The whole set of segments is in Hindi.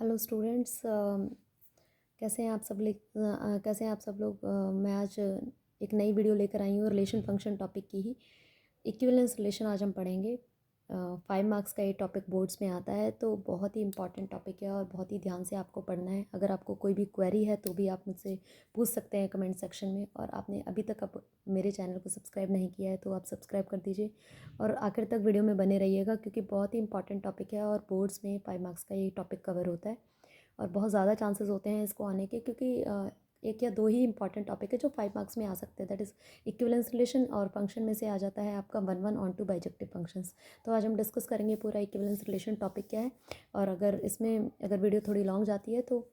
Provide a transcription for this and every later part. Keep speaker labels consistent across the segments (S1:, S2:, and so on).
S1: हेलो स्टूडेंट्स, कैसे हैं आप सब लोग। मैं आज एक नई वीडियो लेकर आई हूँ रिलेशन फंक्शन टॉपिक की ही। इक्विवेलेंस रिलेशन आज हम पढ़ेंगे। 5 मार्क्स का ये टॉपिक बोर्ड्स में आता है, तो बहुत ही इंपॉर्टेंट टॉपिक है और बहुत ही ध्यान से आपको पढ़ना है। अगर आपको कोई भी क्वेरी है तो भी आप मुझसे पूछ सकते हैं कमेंट सेक्शन में। और आपने अभी तक मेरे चैनल को सब्सक्राइब नहीं किया है तो आप सब्सक्राइब कर दीजिए और आखिर तक वीडियो में बने रहिएगा, क्योंकि बहुत ही इंपॉर्टेंट टॉपिक है और बोर्ड्स में 5 मार्क्स का ये टॉपिक कवर होता है और बहुत ज़्यादा चांसेस होते हैं इसको आने के, क्योंकि एक या दो ही इंपॉर्टेंट टॉपिक है जो 5 मार्क्स में आ सकते हैं। दैट इज़ इक्विवेलेंस रिलेशन, और फंक्शन में से आ जाता है आपका 1 1 ऑन टू बाइजेक्टिव फंक्शंस। तो आज हम डिस्कस करेंगे पूरा इक्विवेलेंस रिलेशन टॉपिक क्या है। और अगर वीडियो थोड़ी लॉन्ग जाती है तो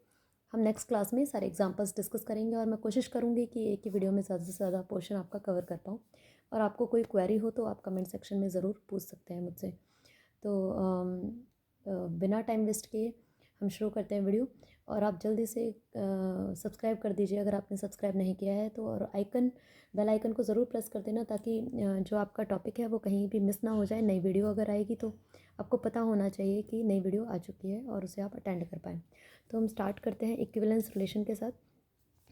S1: हम नेक्स्ट क्लास में सारे एग्जांपल्स डिस्कस करेंगे और मैं कोशिश करूँगी कि एक ही वीडियो में ज़्यादा से ज़्यादा पोर्शन आपका कवर कर पाऊँ। और आपको कोई क्वेरी हो तो आप कमेंट सेक्शन में ज़रूर पूछ सकते हैं मुझसे। तो बिना टाइम वेस्ट किए हम शुरू करते हैं वीडियो। और आप जल्दी से सब्सक्राइब कर दीजिए अगर आपने सब्सक्राइब नहीं किया है तो, और बेल आइकन को ज़रूर प्रेस कर देना, ताकि जो आपका टॉपिक है वो कहीं भी मिस ना हो जाए। नई वीडियो अगर आएगी तो आपको पता होना चाहिए कि नई वीडियो आ चुकी है और उसे आप अटेंड कर पाएँ। तो हम स्टार्ट करते हैं इक्विवेलेंस रिलेशन के साथ।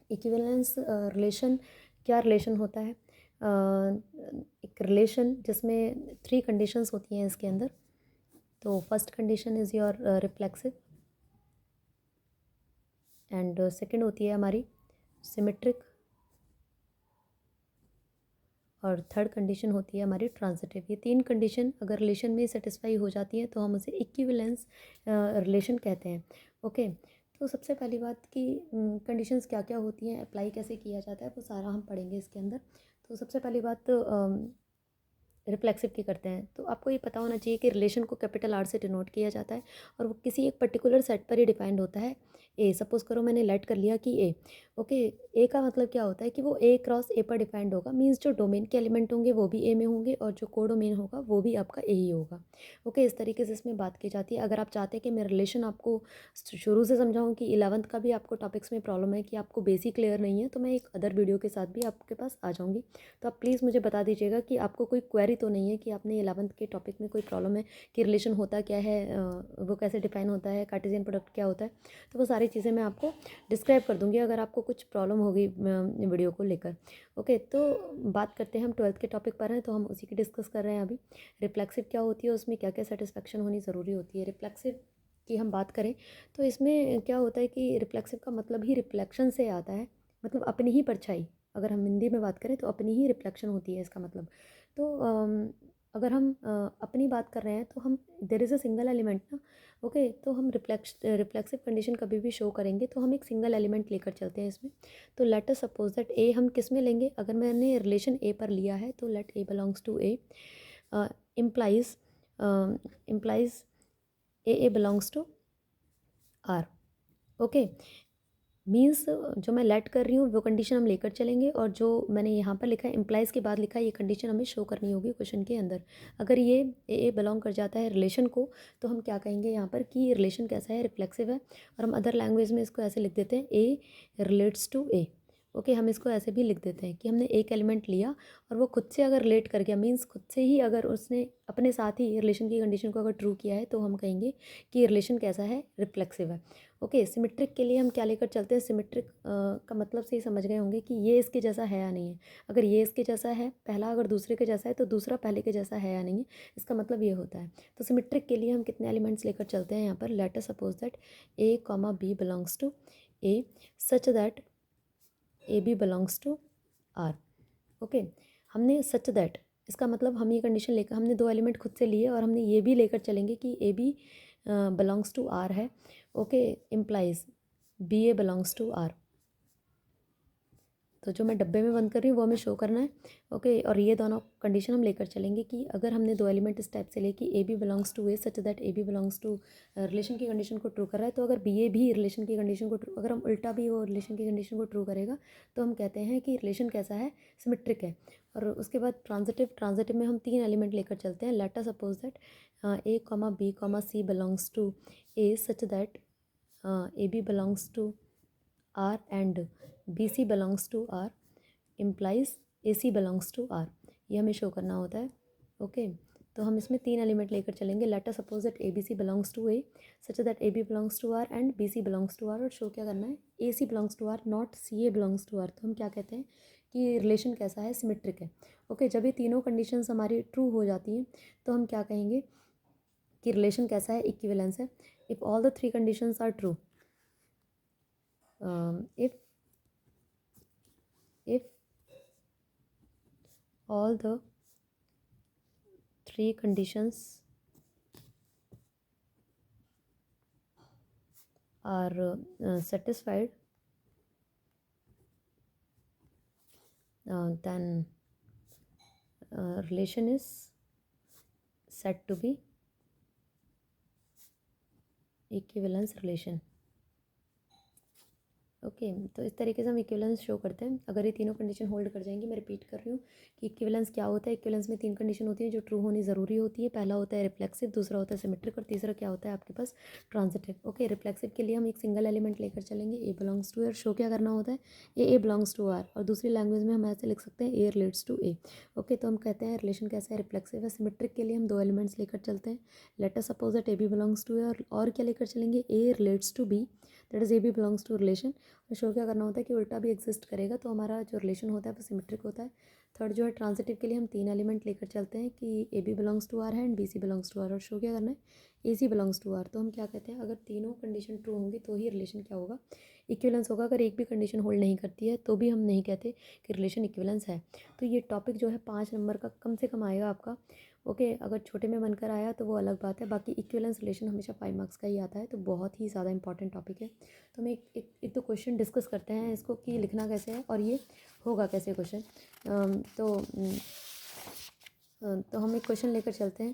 S1: इक्विवेलेंस रिलेशन क्या रिलेशन होता है? एक रिलेशन जिसमें 3 कंडीशंस होती हैं इसके अंदर। तो first condition is your reflexive, and second होती है हमारी सिमेट्रिक, और थर्ड कंडीशन होती है हमारी ट्रांजिटिव। ये 3 कंडीशन अगर रिलेशन में सेटिस्फाई हो जाती है तो हम उसे इक्विवेलेंस रिलेशन कहते हैं। ओके, तो सबसे पहली बात कि कंडीशंस क्या क्या होती हैं, अप्लाई कैसे किया जाता है, वो सारा हम पढ़ेंगे इसके अंदर। तो सबसे पहली बात रिफ्लेक्सिव की करते हैं। तो आपको ये पता होना चाहिए कि रिलेशन को कैपिटल आर से डिनोट किया जाता है और वो किसी एक पर्टिकुलर सेट पर ही डिफाइंड होता है। ए, सपोज करो मैंने लेट कर लिया कि ए, ओके, ए का मतलब क्या होता है कि वो ए क्रॉस ए पर डिफाइंड होगा। मीन्स जो डोमेन के एलिमेंट होंगे वो भी ए में होंगे और जो कोडोमेन होगा वो भी आपका ए ही होगा। ओके, इस तरीके से इसमें बात की जाती है। अगर आप चाहते हैं कि मैं रिलेशन आपको शुरू से समझाऊँ कि 11th का भी आपको टॉपिक्स में प्रॉब्लम है कि आपको बेसिक क्लियर नहीं है, तो मैं एक अदर वीडियो के साथ भी आपके पास आ जाऊँगी। तो आप प्लीज़ मुझे बता दीजिएगा कि आपको कोई क्वेरी तो नहीं है कि आपने 11th के टॉपिक में कोई प्रॉब्लम है कि रिलेशन होता क्या है, वो कैसे डिफाइन होता है, कार्टेशियन प्रोडक्ट क्या होता है। तो वो सारी चीज़ें मैं आपको डिस्क्राइब कर दूँगी अगर आपको कुछ प्रॉब्लम होगी वीडियो को लेकर। ओके, तो बात करते हैं, हम 12th के टॉपिक पर हैं तो हम उसी की डिस्कस कर रहे हैं अभी। रिफ्लेक्सिव क्या होती है, उसमें क्या क्या सेटिस्फेक्शन होनी ज़रूरी होती है। रिफ्लेक्सिव की हम बात करें तो इसमें क्या होता है कि रिफ्लेक्सिव का मतलब ही रिफ्लेक्शन से आता है, मतलब अपनी ही परछाई। अगर हम हिंदी में बात करें तो अपनी ही रिफ्लेक्शन होती है इसका मतलब। तो अगर हम अपनी बात कर रहे हैं तो हम there is a single element ना। ओके, तो हम रिफ्लेक्सिव कंडीशन कभी भी शो करेंगे तो हम एक सिंगल एलिमेंट लेकर चलते हैं इसमें। तो लेट अस सपोज दैट ए हम किस में लेंगे, अगर मैंने रिलेशन ए पर लिया है तो let a belongs to a, implies implies a belongs to R. Okay, means जो मैं लेट कर रही हूँ वो कंडीशन हम लेकर चलेंगे, और जो मैंने यहाँ पर लिखा है इम्प्लाइज के बाद लिखा है, ये कंडीशन हमें शो करनी होगी क्वेश्चन के अंदर। अगर ये ए बिलोंग कर जाता है रिलेशन को तो हम क्या कहेंगे यहाँ पर कि रिलेशन कैसा है, रिफ्लेक्सिव है। और हम अदर लैंग्वेज में इसको ऐसे लिख देते हैं, ए रिलेट्स टू ए। ओके, हम इसको ऐसे भी लिख देते हैं कि हमने एक एलिमेंट लिया और वो खुद से अगर रिलेट कर गया, मीन्स खुद से ही अगर उसने अपने साथ ही रिलेशन की कंडीशन को अगर ट्रू किया है तो हम कहेंगे कि रिलेशन कैसा है, रिफ्लेक्सिव है। ओके, सिमेट्रिक के लिए हम क्या लेकर चलते हैं, सिमेट्रिक का मतलब से ही समझ गए होंगे कि ये इसके जैसा है या नहीं है। अगर ये इसके जैसा है पहला, अगर दूसरे के जैसा है तो दूसरा पहले के जैसा है या नहीं है, इसका मतलब ये होता है। तो सिमेट्रिक के लिए हम कितने एलिमेंट्स लेकर चलते हैं यहाँ पर, let us suppose that a comma b belongs to A such that A B belongs to R. Okay, हमने सच दैट, इसका मतलब हम ये कंडीशन लेकर, हमने 2 एलिमेंट खुद से लिए और हमने ये भी लेकर चलेंगे कि A B belongs to R है। Okay, implies B A belongs to R. तो जो मैं डब्बे में बंद कर रही हूँ वो हमें शो करना है। ओके, और ये दोनों कंडीशन हम लेकर चलेंगे कि अगर हमने 2 एलिमेंट इस टाइप से ले कि A B belongs to A such that A B belongs to relation की कंडीशन को ट्रू कर रहा है, तो अगर बी ए भी रिलेशन की कंडीशन को ट्रू, अगर हम उल्टा भी वो रिलेशन की कंडीशन को ट्रू करेगा तो हम कहते हैं कि रिलेशन कैसा है, सिमेट्रिक है। और उसके बाद ट्रांजिटिव में हम 3 एलिमेंट लेकर चलते हैं। Let us suppose that a comma b comma c belongs to A such that A B belongs to R and B C belongs to R, implies a C belongs to R. ये हमें शो करना होता है। ओके, तो हम इसमें 3 एलिमेंट लेकर चलेंगे। Let us suppose that A B C belongs to A such that A B belongs to R and B C belongs to R, और शो क्या करना है, A C belongs to R not C A belongs to R. तो हम क्या कहते हैं कि रिलेशन कैसा है, सिमेट्रिक है। ओके, जब ये तीनों कंडीशंस हमारी ट्रू हो जाती हैं तो हम क्या कहेंगे कि रिलेशन कैसा है, इक्विवेलेंस है। If all the 3 conditions are true, if all the 3 conditions are satisfied, then relation is said to be equivalence relation. Okay, तो इस तरीके से हम इक्विवेलेंस शो करते हैं। अगर ये तीनों कंडीशन होल्ड कर जाएंगी, मैं रिपीट कर रही हूँ कि इक्विवेलेंस क्या होता है। इक्विवेलेंस में 3 कंडीशन होती है जो ट्रू होनी ज़रूरी होती है। पहला होता है रिफ्लेक्सिव, दूसरा होता है सिमेट्रिक, और तीसरा क्या होता है आपके पास, ट्रांजिटिव। ओके, रिफ्लेक्सिव के लिए हम एक सिंगल एलिमेंट लेकर चलेंगे, ए बिलोंग्स टू ए, और शो क्या करना होता है, ए बिलोंग्स टू आर, और दूसरी लैंग्वेज में हम ऐसे लिख सकते हैं ए रिलेट्स टू ए। ओके, तो हम कहते हैं रिलेशन कैसा है, रिफ्लेक्सिव है। सिमेट्रिक के लिए हम 2 एलिमेंट्स लेकर चलते हैं। Let us suppose that A B belongs to A, और क्या लेकर चलेंगे, A relates to B, that is A B belongs to relation. तो शो क्या करना होता है कि उल्टा भी एग्जिस्ट करेगा, तो हमारा जो रिलेशन होता है वो सिमेट्रिक होता है। थर्ड जो है ट्रांजिटिव के लिए हम 3 एलिमेंट लेकर चलते हैं कि A B belongs to R है and B C belongs to R, और शो क्या करना है, A C belongs to R. तो हम क्या कहते हैं, अगर तीनों कंडीशन ट्रू होंगी तो ही रिलेशन क्या होगा, इक्विवेलेंस होगा। अगर एक भी कंडीशन होल्ड नहीं करती है तो भी हम नहीं कहते कि रिलेशन इक्विवेलेंस है। तो ये टॉपिक जो है 5 नंबर का कम से कम आएगा आपका। ओके, अगर छोटे में बनकर आया तो वो अलग बात है, बाकी इक्विवेलेंस रिलेशन हमेशा 5 मार्क्स का ही आता है, तो बहुत ही ज़्यादा इंपॉर्टेंट टॉपिक है। तो हम एक दो क्वेश्चन डिस्कस करते हैं इसको कि लिखना कैसे है और ये होगा कैसे क्वेश्चन। तो हम एक क्वेश्चन लेकर चलते हैं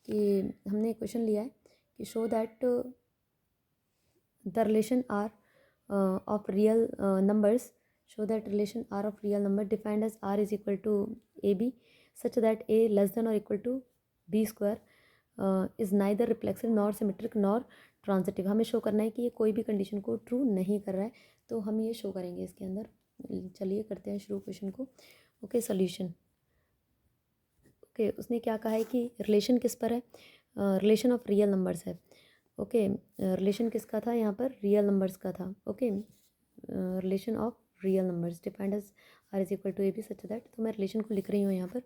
S1: कि हमने एक क्वेश्चन लिया है कि show that the relation R of real numbers, show that relation r of real number defined as r is equal to ab such that a less than or equal to b square is neither reflexive nor symmetric nor transitive. हमें शो करना है कि ये कोई भी कंडीशन को ट्रू नहीं कर रहा है, तो हम ये शो करेंगे इसके अंदर। चलिए करते हैं शुरू क्वेश्चन को। Okay, solution. ओके, उसने क्या कहा है कि रिलेशन किस पर है, रिलेशन ऑफ रियल नंबर्स है। ओके, रिलेशन किसका था यहाँ पर, रियल नंबर्स का था। Okay, relation of real numbers defined as R is equal to A B such that, तो मैं रिलेशन को लिख रही हूँ यहाँ पर।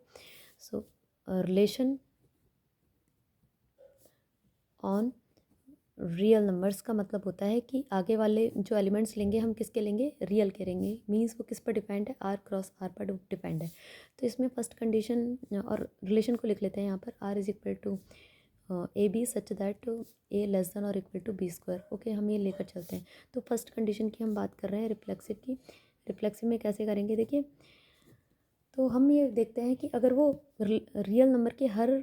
S1: So relation on real numbers का मतलब होता है कि आगे वाले जो एलिमेंट्स लेंगे हम किसके लेंगे, रियल के लेंगे। मीन्स वो किस पर डिपेंड है, आर क्रॉस आर पर डिपेंड है। तो इसमें फर्स्ट कंडीशन और रिलेशन को लिख लेते हैं यहाँ पर, R is equal to A B such that A less than और equal to B square. Okay, हम ये लेकर चलते हैं। तो फर्स्ट कंडीशन की हम बात कर रहे हैं रिफ्लेक्सिव की। रिफ्लेक्सिव में कैसे करेंगे, देखिए, तो हम ये देखते हैं कि अगर वो रियल नंबर के हर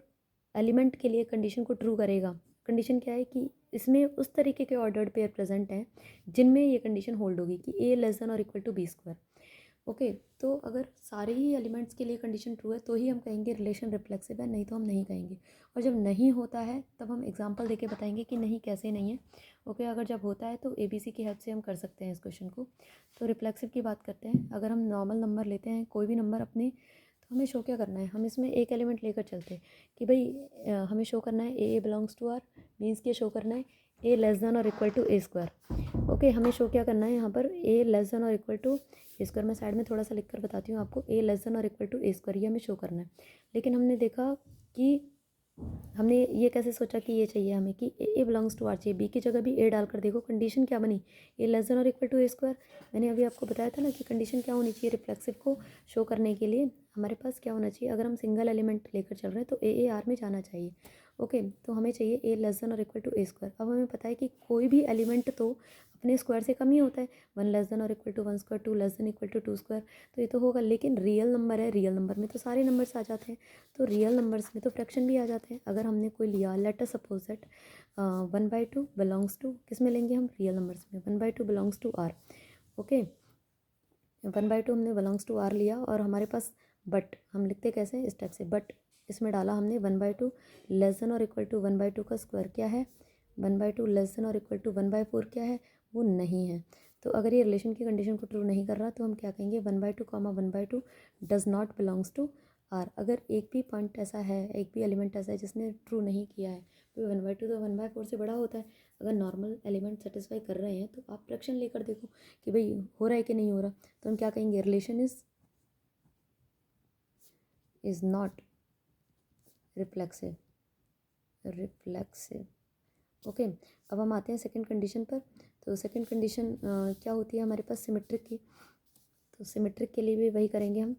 S1: एलिमेंट के लिए कंडीशन को ट्रू करेगा। कंडीशन क्या है कि इसमें उस तरीके के ऑर्डर्ड पेयर प्रेजेंट हैं जिनमें ये कंडीशन होल्ड होगी कि ए लेस देन और equal to B square. Okay, तो अगर सारे ही एलिमेंट्स के लिए कंडीशन ट्रू है तो ही हम कहेंगे रिलेशन रिफ्लेक्सिव है, नहीं तो हम नहीं कहेंगे। और जब नहीं होता है तब हम एग्जांपल देके बताएंगे कि नहीं कैसे नहीं है। ओके, अगर जब होता है तो ABC की हेल्प से हम कर सकते हैं इस क्वेश्चन को। तो रिफ्लेक्सिव की बात करते हैं। अगर हम नॉर्मल नंबर लेते हैं, कोई भी नंबर अपने, तो हमें शो क्या करना है, हम इसमें एक एलिमेंट लेकर चलते हैं कि भाई हमें शो करना है a belongs to R, means के शो करना है ए लेस देन और equal to a square. Okay, हमें शो क्या करना है यहाँ पर, ए लेस देन और इक्वल टू ए स्क्वायर। मैं साइड में थोड़ा सा लिख कर बताती हूँ आपको, ए लेस देन और इक्वल टू ए स्क्वायर, ये हमें शो करना है। लेकिन हमने देखा कि हमने ये कैसे सोचा कि ये चाहिए हमें कि ए बिलोंग्स टू आर चाहिए, बी की जगह भी ए डालकर देखो कंडीशन क्या बनी, ए लेस देन और इक्वल टू ए स्क्वायर। मैंने अभी आपको बताया था ना कि कंडीशन क्या होनी चाहिए रिफ्लेक्सिव को शो करने के लिए, हमारे पास क्या होना चाहिए, अगर हम सिंगल एलिमेंट लेकर चल रहे हैं तो ए आर में जाना चाहिए। ओके, तो हमें चाहिए ए लेस देन और इक्वल टू ए स्क्वायर। अब हमें पता है कि कोई भी एलिमेंट तो अपने स्क्वायर से कम ही होता है, 1 लेस देन और equal to 1 square, 2 less than equal to 2 square, तो ये तो होगा। लेकिन रियल नंबर है, रियल नंबर में तो सारे नंबर्स आ जाते हैं, तो रियल नंबर्स में तो फ्रैक्शन भी आ जाते हैं। अगर हमने कोई लिया, let us suppose that 1/2 belongs to, किस में लेंगे हम, रियल नंबर्स में, 1/2 बिलोंग्स टू आर। ओके, 1/2 हमने बिलोंग्स टू आर लिया और हमारे पास बट, हम लिखते कैसे हैं, इस टाइप से, बट इसमें डाला हमने 1/2 लेस देन और इक्वल टू 1/2 का स्क्वायर क्या है, 1/2 लेस देन और इक्वल टू 1/4 क्या है, वो नहीं है। तो अगर ये रिलेशन की कंडीशन को ट्रू नहीं कर रहा तो हम क्या कहेंगे, 1/2 1/2 does not belongs to R, अगर एक भी पॉइंट ऐसा है, एक भी एलिमेंट ऐसा है जिसने ट्रू नहीं किया है, तो 1/2 तो 1/4 से बड़ा होता है। अगर नॉर्मल एलिमेंट सेटिस्फाई कर रहे हैं तो आप फ्रैक्शन लेकर देखो कि भाई हो रहा है कि नहीं हो रहा। तो हम क्या कहेंगे, relation is not reflexive. Okay, अब हम आते हैं सेकंड कंडीशन पर। तो सेकंड कंडीशन क्या होती है हमारे पास, सिमेट्रिक की। तो सिमेट्रिक के लिए भी वही करेंगे हम।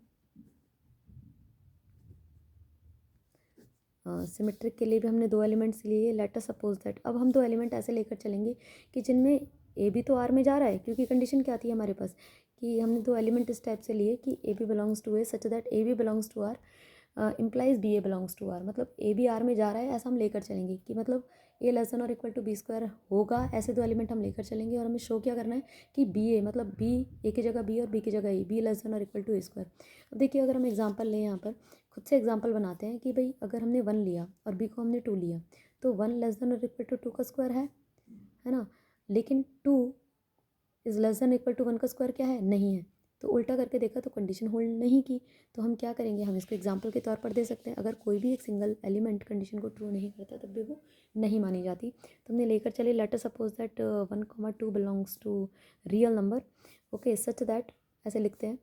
S1: सिमेट्रिक के लिए भी हमने दो एलिमेंट्स लिए। लेट अस सपोज दैट, अब हम दो एलिमेंट ऐसे लेकर चलेंगे कि जिनमें ए भी तो आर में जा रहा है, क्योंकि कंडीशन क्या थी हमारे पास कि हमने दो एलिमेंट इस टाइप से लिए कि A B belongs to A such that A B belongs to R implies B A belongs to R. मतलब ए बी आर में जा रहा है ऐसा हम लेकर चलेंगे कि मतलब ए लेस देन और इक्वल टू बी स्क्वायर होगा। ऐसे दो एलिमेंट हम लेकर चलेंगे और हमें शो क्या करना है कि बी ए मतलब बी ए की जगह बी और बी की जगह ए, बी लेस देन और इक्वल टू ए स्क्वायर। अब देखिए अगर हम एग्जांपल लें यहाँ पर, खुद से एग्जांपल बनाते हैं कि भाई अगर हमने 1 लिया और बी को हमने 2 लिया, तो 1 लेस देन और इक्वल टू 2 का स्क्वायर है ना। लेकिन 2 is less than equal to 1 का स्क्वायर क्या है, नहीं है। तो उल्टा करके देखा तो कंडीशन होल्ड नहीं की। तो हम क्या करेंगे, हम इसको एग्जाम्पल के तौर पर दे सकते हैं। अगर कोई भी एक सिंगल एलिमेंट कंडीशन को ट्रू नहीं करता तब भी वो नहीं मानी जाती। तो हमने लेकर चले, let us suppose that 1, 2 belongs to real number. Okay, such that, ऐसे लिखते हैं,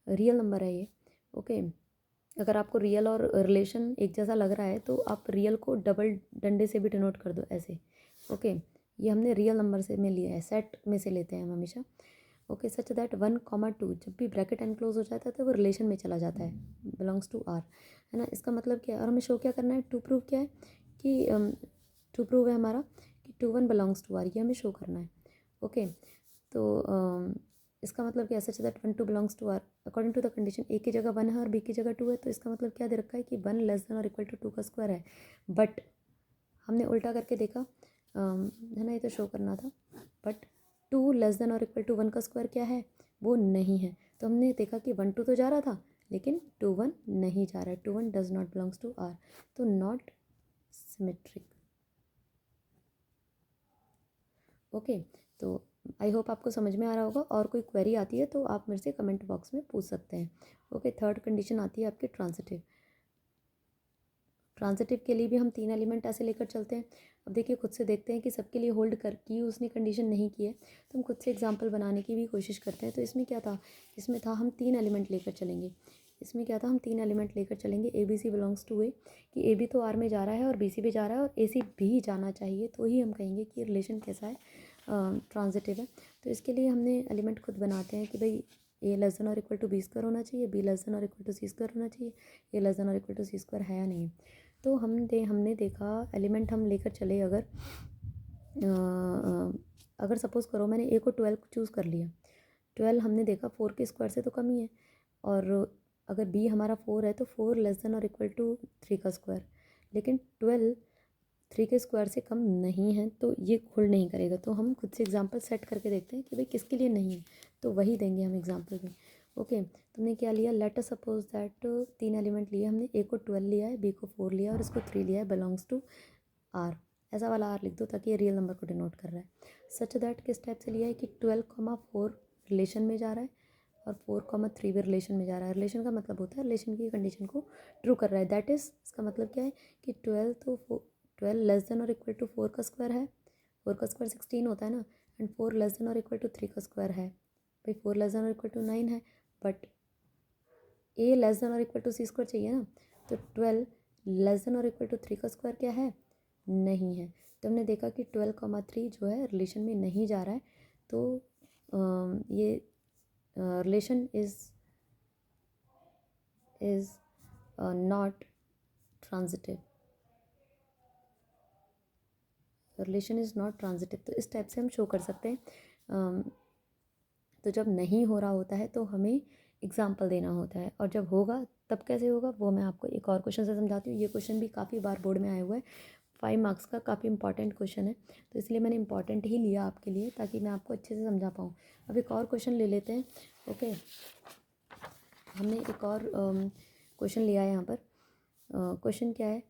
S1: रियल नंबर है ये। ओके, अगर आपको रियल और रिलेशन एक जैसा लग रहा है तो आप रियल को डबल डंडे से भी डिनोट कर दो ऐसे। ओके, ये हमने रियल नंबर से में लिया है, सेट में से लेते हैं हम हमेशा। ओके, सच दैट 1, 2 जब भी ब्रैकेट एनक्लोज हो जाता है तो वो रिलेशन में चला जाता है, बिलोंग्स टू आर, है ना। इसका मतलब क्या है, और हमें शो क्या करना है, टू प्रूव क्या है कि टू प्रूव है हमारा कि 2, 1 बिलोंग्स टू आर, ये हमें शो करना है। ओके, तो इसका मतलब क्या है, such that 1, 2 belongs to R according to the condition. A की जगह 1 है और बी की जगह 2 है, तो इसका मतलब क्या दे रखा है कि 1 लेस देन और इक्वल टू 2 का स्क्वायर है। बट हमने उल्टा करके देखा, है ना, ये तो शो करना था, बट 2 लेस देन और इक्वल टू 1 का स्क्वायर क्या है, वो नहीं है। तो हमने देखा कि 1, 2 तो जा रहा था लेकिन 2, 1 नहीं जा रहा है, 2, 1 does not belongs to R, तो नॉट सिमेट्रिक। ओके, तो आई होप आपको समझ में आ रहा होगा। और कोई क्वेरी आती है तो आप मेरे से कमेंट बॉक्स में पूछ सकते हैं। ओके, थर्ड कंडीशन आती है आपकी ट्रांजिटिव। ट्रांजिटिव के लिए भी हम 3 एलिमेंट ऐसे लेकर चलते हैं। अब देखिए खुद से देखते हैं कि सबके लिए होल्ड कर की उसने कंडीशन नहीं की है, तो हम खुद से एग्जांपल बनाने की भी कोशिश करते हैं। तो इसमें क्या था, इसमें था हम 3 एलिमेंट लेकर चलेंगे। इसमें क्या था, हम 3 एलिमेंट लेकर चलेंगे, A B C belongs to A, कि ए बी तो आर में जा रहा है और बी सी भी जा रहा है और ए सी भी जाना चाहिए, तो ही हम कहेंगे कि रिलेशन कैसा है, ट्रांजिटिव है। तो इसके लिए हमने एलिमेंट खुद बनाते हैं कि भाई ए लेस देन और इक्वल टू बी स्क्वायर होना चाहिए, बी लेस देन और इक्वल टू सी स्क्वायर होना चाहिए, ए लेस देन और इक्वल टू सी स्क्वायर है या नहीं है। तो हमने देखा एलिमेंट हम लेकर चले, अगर सपोज़ करो मैंने ए को 12 चूज़ कर लिया, 12 हमने देखा 4 के स्क्वायर से तो कम ही है, और अगर बी हमारा 4 है तो 4 लेस देन और इक्वल टू 3 का स्क्वायर, लेकिन 12 3 के स्क्वायर से कम नहीं है, तो ये होल्ड नहीं करेगा। तो हम खुद से एग्जांपल सेट करके देखते हैं कि भाई किसके लिए नहीं है, तो वही देंगे हम एग्जांपल में। ओके, तुमने क्या लिया, let us suppose that 3 element लिए हमने, ए को 12 लिया है, बी को 4 लिया है और इसको 3 लिया है, बिलोंग्स टू आर। ऐसा वाला आर लिख दो ताकि ये रियल नंबर को डिनोट कर रहा है। सच दैट किस टाइप से लिया है कि 12, 4 रिलेशन में जा रहा है और 4, 3 भी रिलेशन में जा रहा है। रिलेशन का मतलब होता है रिलेशन की कंडीशन को ट्रू कर रहा है। दैट इज़, इसका मतलब क्या है कि 12 लेस देन और इक्वल टू 4 का स्क्वायर है, 4 का स्क्वायर 16 होता है ना, एंड 4 लेस देन और इक्वल टू 3 का स्क्वायर है, भाई 4 लेस देन और इक्वल टू 9 है, बट ए लेस देन और इक्वल टू सी स्क्वायर चाहिए ना, तो 12 लेस देन और इक्वल टू 3 का स्क्वायर क्या है, नहीं है। तो हमने देखा कि 12, 3 जो है रिलेशन में नहीं जा रहा है, तो ये relation is not transitive, relation is not transitive. तो इस टाइप से हम शो कर सकते हैं। तो जब नहीं हो रहा होता है तो हमें एग्जाम्पल देना होता है, और जब होगा तब कैसे होगा वो मैं आपको एक और क्वेश्चन से समझाती हूँ। ये क्वेश्चन भी काफ़ी बार बोर्ड में आया हुआ है, 5 मार्क्स का काफ़ी इंपॉर्टेंट क्वेश्चन है, तो इसलिए मैंने इंपॉर्टेंट ही लिया आपके लिए ताकि मैं आपको अच्छे से समझा पाऊँ। अब एक और क्वेश्चन ले लेते हैं। ओके, हमने एक और क्वेश्चन लिया है यहाँ पर। क्वेश्चन क्या है,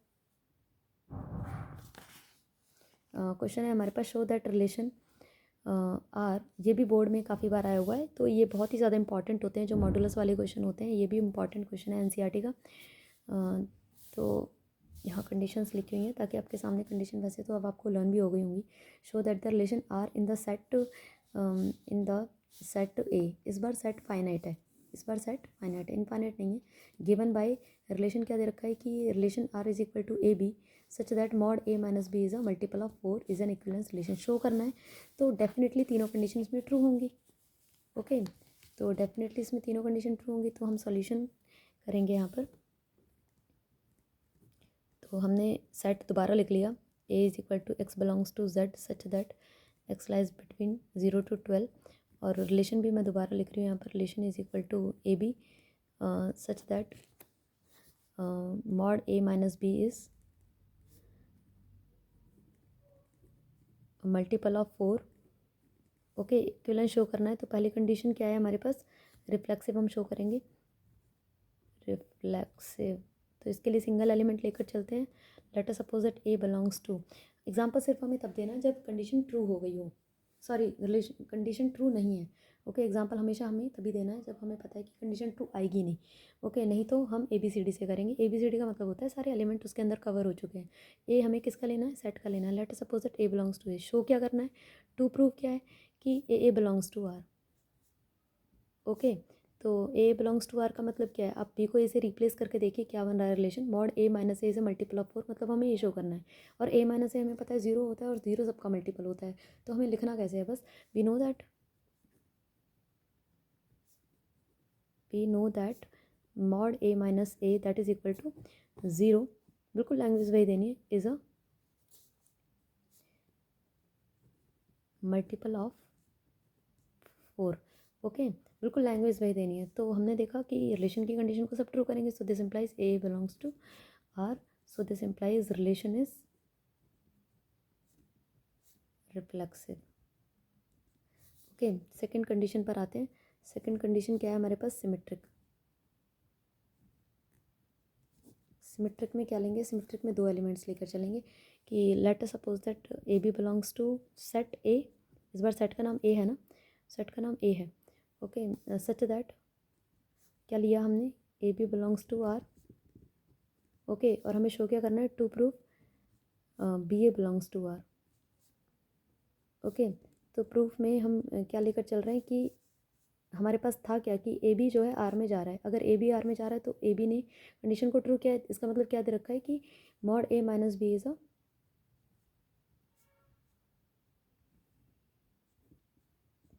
S1: क्वेश्चन है हमारे पास, शो दैट रिलेशन आर, ये भी बोर्ड में काफ़ी बार आया हुआ है, तो ये बहुत ही ज़्यादा इंपॉर्टेंट होते हैं, जो मॉडुलस वाले क्वेश्चन होते हैं, ये भी इंपॉर्टेंट क्वेश्चन है एनसीईआरटी का। तो यहाँ कंडीशंस लिखी हुई हैं ताकि आपके सामने कंडीशन, वैसे तो अब आपको लर्न भी हो गई होंगी। Show that the relation R in the set A. इस बार सेट फाइनाइट है, इस बार सेट फाइनाइट है, इनफाइनाइट नहीं है। गिवन बाय रिलेशन क्या दे रखा है कि relation R is equal to A B such that mod A minus b is a multiple of 4 is an equivalence relation. Show करना है तो डेफिनेटली तीनों कंडीशन में ट्रू होंगी। ओके, तो डेफिनेटली इसमें तीनों कंडीशन ट्रू होंगी। तो हम सॉल्यूशन करेंगे यहाँ पर। तो हमने सेट दोबारा लिख लिया, A is equal to x belongs to Z such that x lies between 0 to 12। और रिलेशन भी मैं दोबारा लिख रही हूँ यहाँ पर, relation is equal to A B such that mod A minus b is multiple of 4। Okay, equivalence show करना है तो पहली कंडीशन क्या है हमारे पास, रिफ्लेक्सिव हम शो करेंगे, रिफ्लेक्सिव। तो इसके लिए सिंगल एलिमेंट लेकर चलते हैं। Let us suppose that a belongs to, example सिर्फ हमें तब देना है जब कंडीशन ट्रू हो गई हो, सॉरी रिलेशन कंडीशन ट्रू नहीं है। ओके, एग्जांपल हमेशा हमें तभी देना है जब हमें पता है कि कंडीशन ट्रू आएगी नहीं। ओके, नहीं तो हम ए बी सी डी से करेंगे। ए बी सी डी का मतलब होता है सारे एलिमेंट उसके अंदर कवर हो चुके हैं। ए हमें किसका लेना है, सेट का लेना है। Let us suppose that a belongs to A. Show क्या करना है, टू प्रूव क्या है कि a belongs to R. Okay, तो ए बिलोंग्स टू आर का मतलब क्या है, आप बी को ए से रिप्लेस करके देखिए क्या बन रहा है relation. Mod A minus a is multiple of 4, मतलब हमें ये शो करना है। और ए माइनस ए हमें पता है 0 होता है और 0 सबका मल्टीपल होता है। तो हमें लिखना कैसे है, बस we know that mod A minus a that is equal to 0, बिल्कुल लैंग्वेज वही देनी है, is a multiple of 4। Okay, बिल्कुल लैंग्वेज वही देनी है। तो हमने देखा कि रिलेशन की कंडीशन को सब ट्रू करेंगे। So this implies a belongs to R, so this implies relation is reflexive. Okay, second condition पर आते हैं। सेकंड कंडीशन क्या है हमारे पास, सिमेट्रिक। सिमेट्रिक में क्या लेंगे, सिमेट्रिक में दो एलिमेंट्स लेकर चलेंगे कि let us suppose that A B belongs to set A. इस बार सेट का नाम ए है ना, सेट का नाम ए है। ओके, सच दैट क्या लिया हमने, a B belongs to R. Okay, और हमें शो क्या करना है, to proof b A belongs to R. Okay, तो प्रूफ में हम क्या लेकर चल रहे हैं कि हमारे पास था क्या कि ए बी जो है आर में जा रहा है। अगर ए बी आर में जा रहा है तो ए बी ने कंडीशन को ट्रू किया है। इसका मतलब क्या दे रखा है कि mod A minus b is a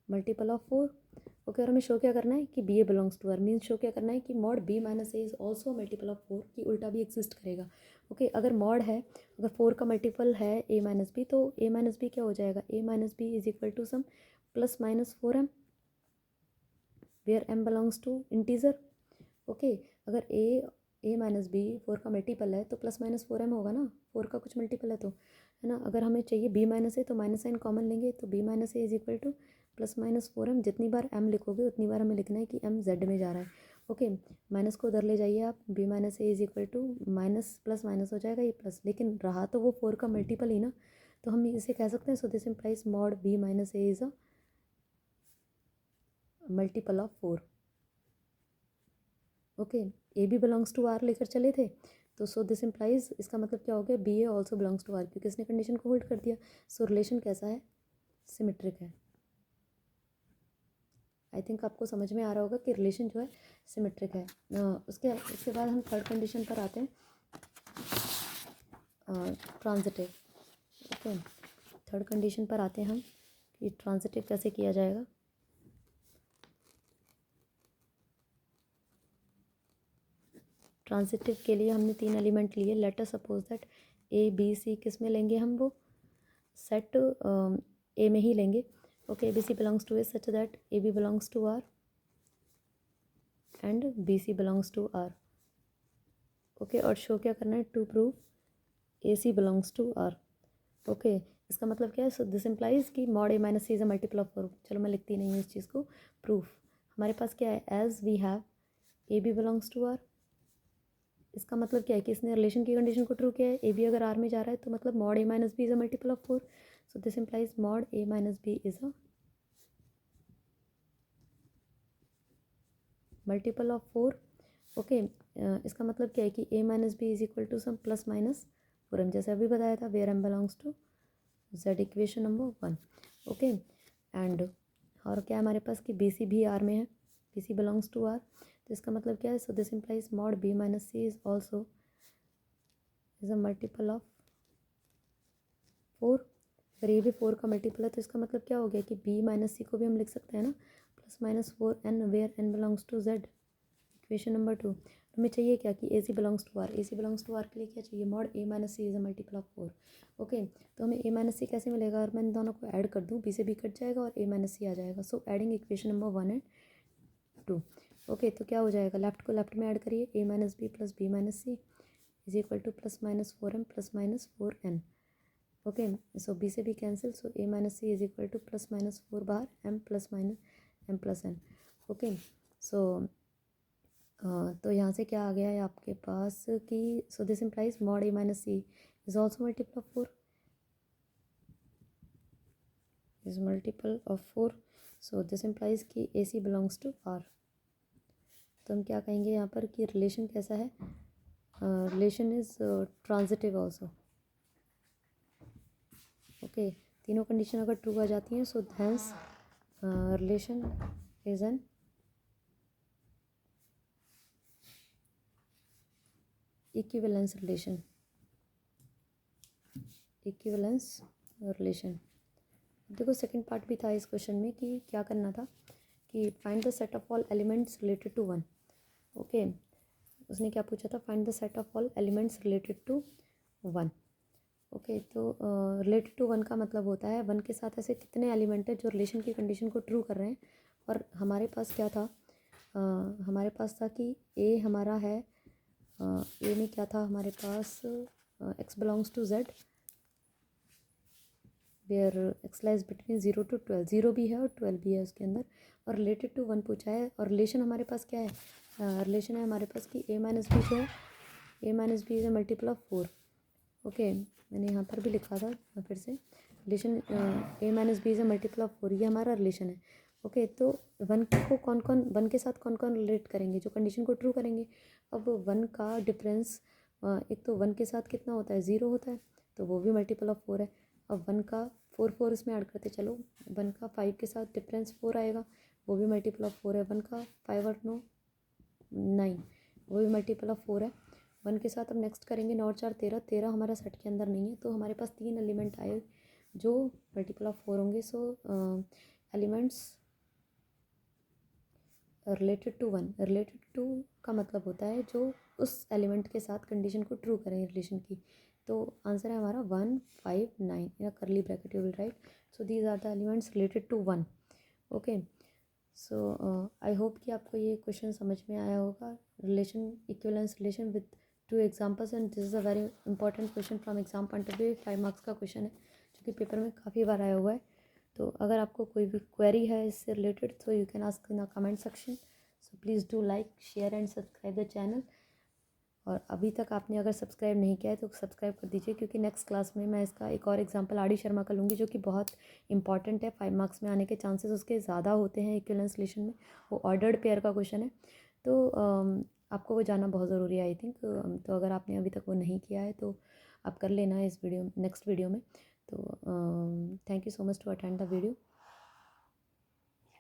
S1: multiple of 4। Okay, और हमें शो क्या करना है कि b A belongs to R, means show क्या करना है कि mod b minus a is also multiple of 4, की उल्टा भी एग्जिस्ट करेगा। ओके, अगर मॉड है, अगर 4 का मल्टीपल है ए माइनस बी, तो ए माइनस बी क्या हो जाएगा, A minus B is equal to some plus minus 4m, where m belongs to integer. Okay, अगर ए माइनस बी 4 का मल्टीपल है तो प्लस माइनस 4m होगा ना, 4 का कुछ मल्टीपल है तो, है ना। अगर हमें चाहिए बी माइनस ए तो माइनस साइन कॉमन लेंगे, तो b minus a is equal to plus minus 4m। जितनी बार m लिखोगे उतनी बार हमें लिखना है कि m z में जा रहा है। ओके, माइनस को उधर ले जाइए आप, b minus a is equal to minus plus minus हो जाएगा ये प्लस, लेकिन रहा तो वो 4 का मल्टीपल ही ना, तो हम इसे कह सकते हैं so this implies mod b minus a is a multiple of 4। Okay, a B belongs to R लेकर चले थे, तो सो दिस इम्प्लाइज, इसका मतलब क्या हो गया, b a also belongs to R, क्योंकि इसने कंडीशन को होल्ड कर दिया। सो रिलेशन कैसा है, सिमेट्रिक है। आई थिंक आपको समझ में आ रहा होगा कि रिलेशन जो है सिमेट्रिक है। उसके बाद हम थर्ड कंडीशन पर आते हैं, ट्रांजिटिव। ओके, थर्ड कंडीशन पर आते हैं हम कि ट्रांजिटिव कैसे किया जाएगा। ट्रांजिटिव के लिए हमने 3 एलिमेंट लिए। Let us suppose that A B c किस में लेंगे हम, वो सेट ए में ही लेंगे। Okay, a B C belongs to A such that A B belongs to R and B C belongs to R. Okay, और शो क्या करना है, to prove a C belongs to R. Okay, इसका मतलब क्या है, सो दिस इम्प्लाइज कि mod A minus C is a multiple of 4। चलो मैं लिखती नहीं हूँ इस चीज़ को। प्रूफ हमारे पास क्या है, as we have a B belongs to R. इसका मतलब क्या है कि इसने रिलेशन की कंडीशन को ट्रू किया है। ए बी अगर आर में जा रहा है तो मतलब mod A minus B is a multiple of 4। So this implies mod A minus B is a multiple of 4। Okay, इसका मतलब क्या है कि a minus B is equal to some plus minus 4m, जैसे अभी बताया था, where m belongs to z, equation number 1। ओके, एंड और क्या है हमारे पास कि बी सी भी आर में है, b C belongs to R, तो इसका मतलब क्या है, so this implies mod b minus C is also is a multiple of 4। अगर ये भी 4 का मल्टीपल है तो इसका मतलब क्या हो गया कि b माइनस सी को भी हम लिख सकते हैं ना, plus minus 4n where n belongs to z, equation number 2। हमें चाहिए क्या कि ए सी belongs to R, A C belongs to R के लिए क्या चाहिए, mod A minus C is a multiple of 4। Okay, तो हमें ए माइनस सी कैसे मिलेगा, और मैं इन दोनों को ऐड कर दूँ, बी से बी कट जाएगा और ए माइनस सी आ जाएगा, so adding equation number 1 and 2। Okay, तो क्या हो जाएगा, लेफ्ट को लेफ्ट में ऐड करिए, A minus B plus B minus C is equal to plus minus 4m plus minus 4n। Okay, so B से B cancel, so A minus C is equal to plus minus 4 बाहर m plus minus m plus n। Okay, so तो यहाँ से क्या आ गया है आपके पास कि so this implies mod A minus C is also multiple of 4, is multiple of 4, so this implies कि ए सी बिलोंग्स टू आर। तो हम क्या कहेंगे यहाँ पर कि रिलेशन कैसा है, relation is transitive also. Okay, तीनों कंडीशन अगर ट्रू आ जाती हैं, so hence relation is an equivalence relation, equivalence relation. देखो सेकंड पार्ट भी था इस क्वेश्चन में कि क्या करना था कि find the set of all elements related to 1। Okay, उसने क्या पूछा था, find the set of all elements related to 1। Okay, तो रिलेटेड टू 1 का मतलब होता है 1 के साथ ऐसे कितने एलिमेंट है जो रिलेशन की कंडीशन को ट्रू कर रहे हैं। और हमारे पास क्या था, हमारे पास था कि ए हमारा है, ए में क्या था हमारे पास, X belongs to Z where X lies between 0 to 12, 0 भी है और 12 भी है उसके अंदर, और रिलेटेड टू 1 पूछा है। और रिलेशन हमारे पास क्या है, रिलेशन है हमारे पास कि ए माइनस बी जो है, A minus B is a multiple of 4। Okay, मैंने यहाँ पर भी लिखा था फिर से, relation A minus B is a multiple of 4, ये हमारा रिलेशन है। ओके, तो 1 को कौन कौन, 1 के साथ कौन कौन रिलेट करेंगे, जो कंडीशन को ट्रू करेंगे। अब 1 का डिफरेंस, एक तो 1 के साथ कितना होता है, 0 होता है, तो वो भी मल्टीपल ऑफ 4 है। अब 1 का 4 इसमें ऐड करते चलो, 1 का 5 के साथ डिफरेंस 4 आएगा, वो भी मल्टीपल ऑफ 4 है। 1 का 5 और 9 9, वो भी मल्टीपल ऑफ 4 है। 1 के साथ अब नेक्स्ट करेंगे, 9 और 4 13, 13 हमारा सेट के अंदर नहीं है, तो हमारे पास 3 एलिमेंट आए जो मल्टीपल ऑफ 4 होंगे। So elements related to 1, related to का मतलब होता है जो उस एलिमेंट के साथ कंडीशन को ट्रू करें रिलेशन की। तो आंसर है हमारा 1 5 9, in a curly bracket you will write, so these are the elements related to 1। Okay, so I hope कि आपको ये क्वेश्चन समझ में आया होगा, relation, equivalence relation with 2 examples, and this is a very important question from exam point of view, 5 marks का क्वेश्चन है जो कि पेपर में काफ़ी बार आया हुआ है। तो अगर आपको कोई भी क्वेरी है इससे रिलेटेड, तो you can ask in the comment section. So please do like, share and subscribe the channel. और अभी तक आपने अगर सब्सक्राइब नहीं किया है तो सब्सक्राइब कर दीजिए, क्योंकि नेक्स्ट क्लास में मैं इसका एक और एग्जांपल आर डी शर्मा का लूँगी, जो कि बहुत इंपॉर्टेंट है, 5 मार्क्स में आने के चांसेस उसके ज़्यादा होते हैं इक्विवेलेंस रिलेशन में। वो ऑर्डर्ड पेयर का क्वेश्चन है, तो आपको वो जानना बहुत ज़रूरी है आई थिंक। तो अगर आपने अभी तक वो नहीं किया है तो आप कर लेना इस वीडियो, नेक्स्ट वीडियो में। तो thank you so much to attend the video.